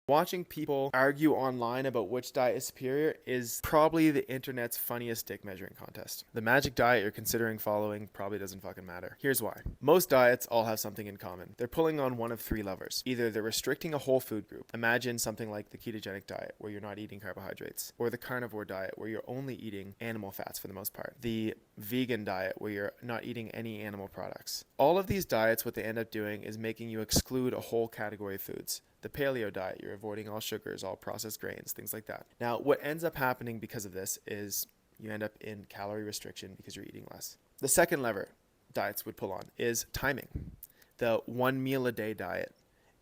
Watching people argue online about which diet is superior is probably the internet's funniest dick measuring contest. The magic diet you're considering following probably doesn't fucking matter. Here's why. Most diets all have something in common. They're pulling on one of three levers. Either they're restricting a whole food group. Imagine something like the ketogenic diet, where you're not eating carbohydrates, or the carnivore diet, where you're only eating animal fats for the most part. The vegan diet, where you're not eating any animal products. All of these diets, what they end up doing is making you exclude a whole category of foods. The paleo diet, you're avoiding all sugars, all processed grains, things like that. Now, what ends up happening because of this is you end up in calorie restriction because you're eating less. The second lever diets would pull on is timing. The 1 meal a day diet,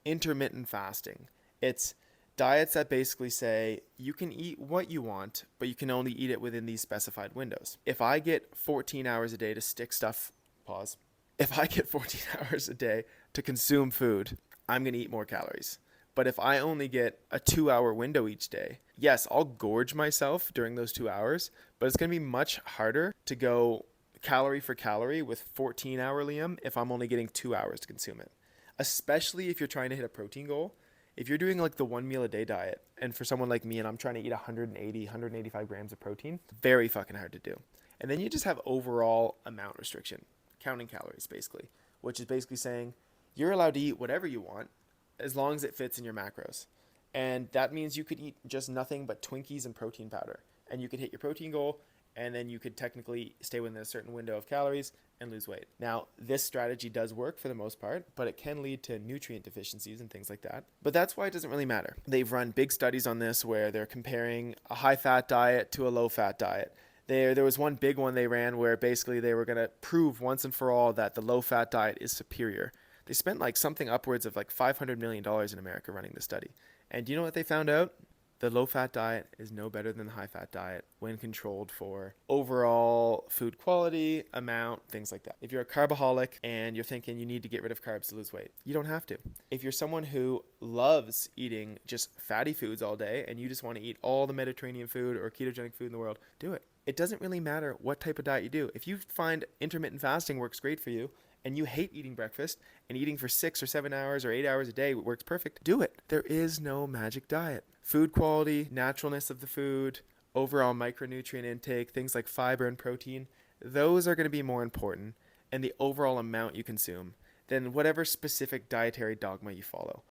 intermittent fasting. It's diets that basically say you can eat what you want, but you can only eat it within these specified windows. If I get 14 hours a day to stick stuff, pause. If I get 14 hours a day to consume food, I'm going to eat more calories. But if I only get a 2-hour window each day, yes, I'll gorge myself during those 2 hours, but it's going to be much harder to go calorie for calorie with 14-hour Liam if I'm only getting 2 hours to consume it. Especially if you're trying to hit a protein goal. If you're doing like the 1 meal a day diet, and for someone like me and I'm trying to eat 180, 185 grams of protein, very fucking hard to do. And then you just have overall amount restriction, counting calories basically, which is basically saying you're allowed to eat whatever you want as long as it fits in your macros. And that means you could eat just nothing but Twinkies and protein powder. And you could hit your protein goal, and then you could technically stay within a certain window of calories and lose weight. Now, this strategy does work for the most part, but it can lead to nutrient deficiencies and things like that. But that's why it doesn't really matter. They've run big studies on this where they're comparing a high-fat diet to a low-fat diet. There was one big one they ran where basically they were going to prove once and for all that the low-fat diet is superior. They spent like something upwards of like $500 million in America running the study. And do you know what they found out? The low-fat diet is no better than the high-fat diet when controlled for overall food quality, amount, things like that. If you're a carboholic and you're thinking you need to get rid of carbs to lose weight, you don't have to. If you're someone who loves eating just fatty foods all day and you just want to eat all the Mediterranean food or ketogenic food in the world, do it. It doesn't really matter what type of diet you do. If you find intermittent fasting works great for you, and you hate eating breakfast, and eating for 6 or 7 hours or 8 hours a day works perfect, do it. There is no magic diet. Food quality, naturalness of the food, overall micronutrient intake, things like fiber and protein, those are going to be more important, and the overall amount you consume than whatever specific dietary dogma you follow.